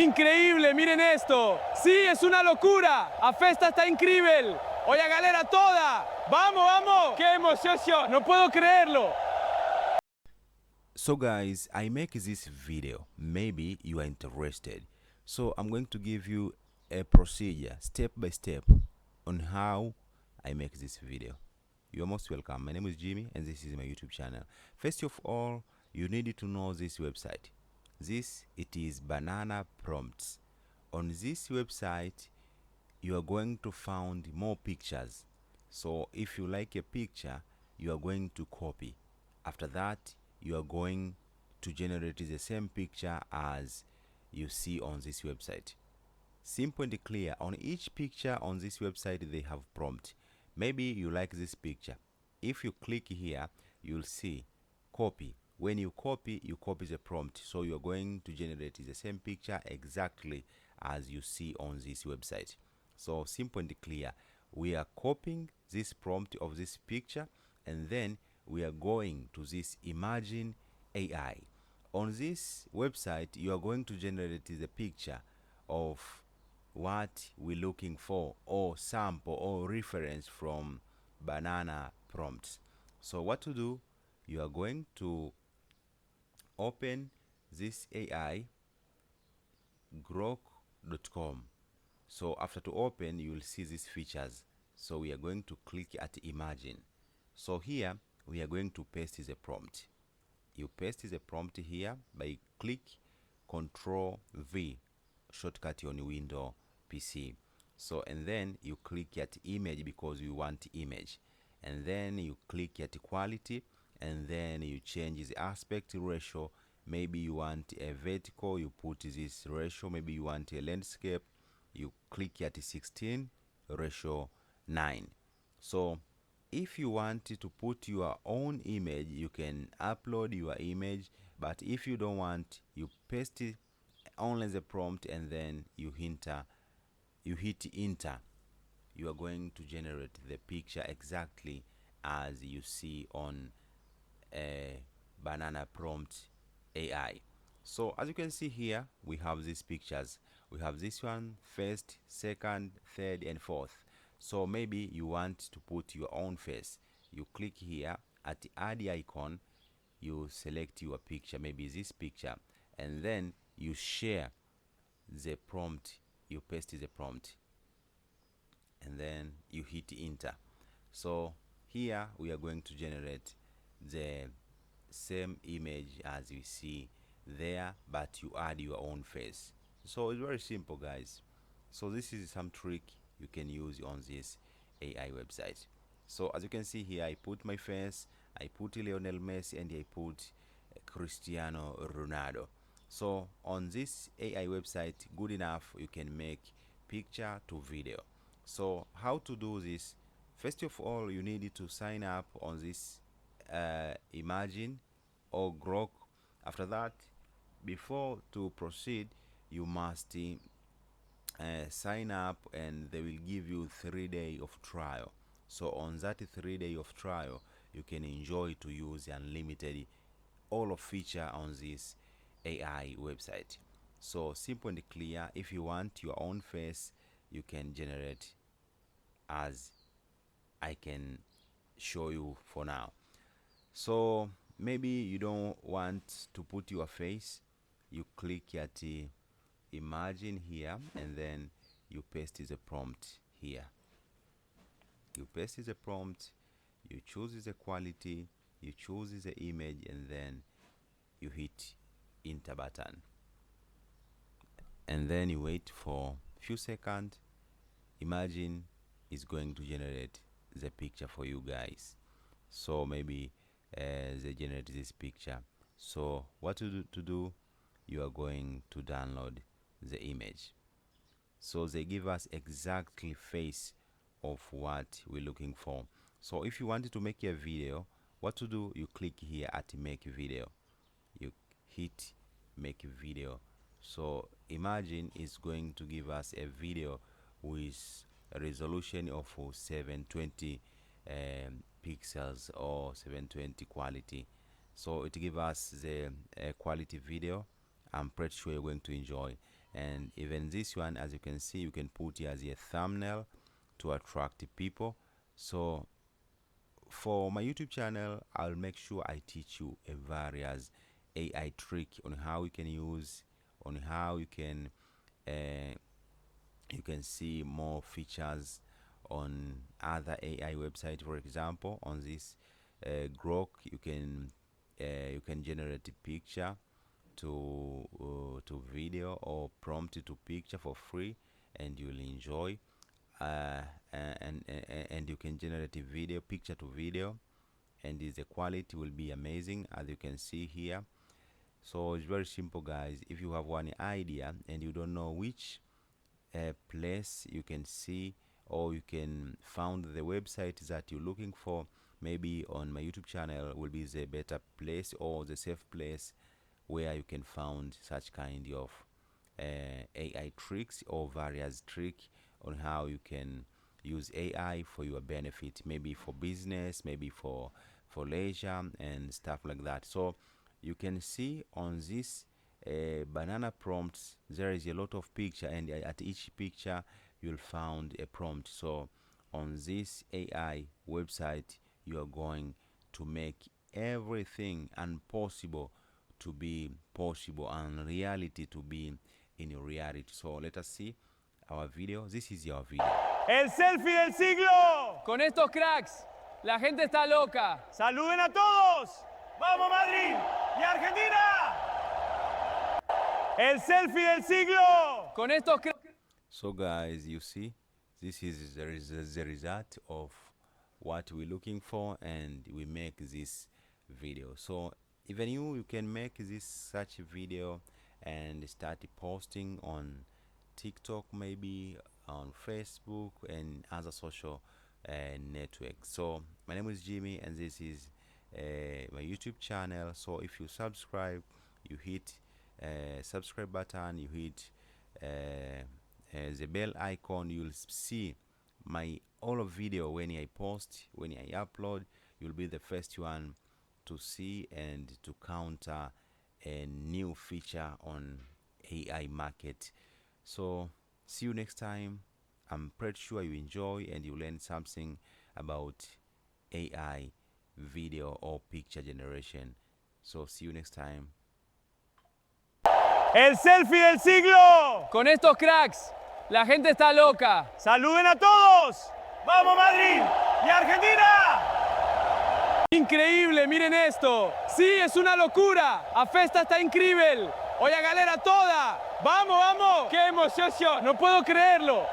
Increíble, miren esto. Sí, es una locura. A festa está increíble. Oye, galera toda. Vamos, vamos. Qué emoción. No puedo creerlo. So guys, I make this video. Maybe you are interested. So I'm going to give you a procedure, step by step, on how I make this video. You're most welcome. My name is Jimmy and this is my YouTube channel. First of all, you need to know this website. It is Banana Prompts. On this website, you are going to find more pictures. So if you like a picture, you are going to copy. After that, you are going to generate the same picture as you see on this website. Simple and clear. On each picture on this website, they have prompt. Maybe you like this picture. If you click here, you'll see copy. When you copy the prompt. So you're going to generate the same picture exactly as you see on this website. So simple and clear. We are copying this prompt of this picture, and then we are going to this Imagine AI. On this website, you are going to generate the picture of what we're looking for, or sample or reference from Banana Prompts. So what to do, you are going to open this AI grok.com. So after to open, you will see these features. So we are going to click at Imagine. So here we are going to paste the prompt. You paste the prompt here by click Control V, shortcut on window PC. So and then you click at image because you want image, and then you click at quality, and then you change the aspect ratio. Maybe you want a vertical, you put this ratio. Maybe you want a landscape, you click at 16:9. So if you want to put your own image, you can upload your image, but if you don't want, you paste it only the prompt, and then you hit enter. You are going to generate the picture exactly as you see on a Banana Prompt AI. So as you can see here, we have these pictures. We have this one, first, second, third, and fourth. So maybe you want to put your own face. You click here at the add icon, you select your picture, maybe this picture, and then you share the prompt, you paste the prompt, and then you hit enter. So here we are going to generate the same image as you see there, but you add your own face. So it's very simple, guys. So this is some trick you can use on this AI website. So as you can see here, I put my face, I put Lionel Messi, and I put Cristiano Ronaldo. So on this AI website, good enough, you can make picture to video. So how to do this? First of all, you need to sign up on this Imagine or Grok. After that, before to proceed, you must sign up, and they will give you 3 days of trial. So on that 3 day of trial, you can enjoy to use unlimited all of feature on this AI website. So simple and clear. If you want your own face, you can generate as I can show you for now. So maybe you don't want to put your face, you click at the Imagine here, and then you paste the prompt here. You paste the prompt, you choose the quality, you choose the image, and then you hit enter button, and then you wait for few seconds. Imagine is going to generate the picture for you guys. So maybe they generate this picture. So what to do, you are going to download the image. So they give us exactly face of what we're looking for. So if you wanted to make a video, what to do, you click here at make video, you hit make video. So Imagine is going to give us a video with a resolution of 720 pixels or 720 quality. So it gives us the quality video. I'm pretty sure you're going to enjoy. And even this one, as you can see, you can put it as a thumbnail to attract people. So for my YouTube channel, I'll make sure I teach you a various AI trick on how you can use, on how you can see more features on other AI website. For example, on this Grok, you can generate a picture to video or prompt it to picture for free, and you'll enjoy. And you can generate a video, picture to video, and the quality will be amazing, as you can see here. So it's very simple, guys. If you have one idea and you don't know which place you can see, or you can find the website that you're looking for, maybe on my YouTube channel will be the better place or the safe place where you can find such kind of AI tricks or various tricks on how you can use AI for your benefit, maybe for business, maybe for leisure and stuff like that. So you can see on this banana prompts, there is a lot of picture, and at each picture you'll find a prompt. So on this AI website, you are going to make everything impossible to be possible, and reality to be in reality. So let us see our video. This is your video. ¡El selfie del siglo! Con estos cracks, la gente está loca. ¡Saluden a todos! ¡Vamos Madrid y Argentina! ¡El selfie del siglo! Con estos cracks. So guys, you see, this is the result of what we're looking for, and we make this video. So even you can make this such a video and start posting on TikTok, maybe on Facebook and other social networks. So my name is Jimmy, and this is my YouTube channel. So if you subscribe, you hit subscribe button, you hit the bell icon, you'll see my all of video when I post, when I upload. You'll be the first one to see and to counter a new feature on AI market. So see you next time. I'm pretty sure you enjoy and you learn something about AI video or picture generation. So see you next time. ¡El selfie del siglo! Con estos cracks, la gente está loca. ¡Saluden a todos! ¡Vamos Madrid y Argentina! Increíble, miren esto. Sí, es una locura. A festa está increíble. Oye, galera toda. Vamos, vamos. ¡Qué emoción! No puedo creerlo.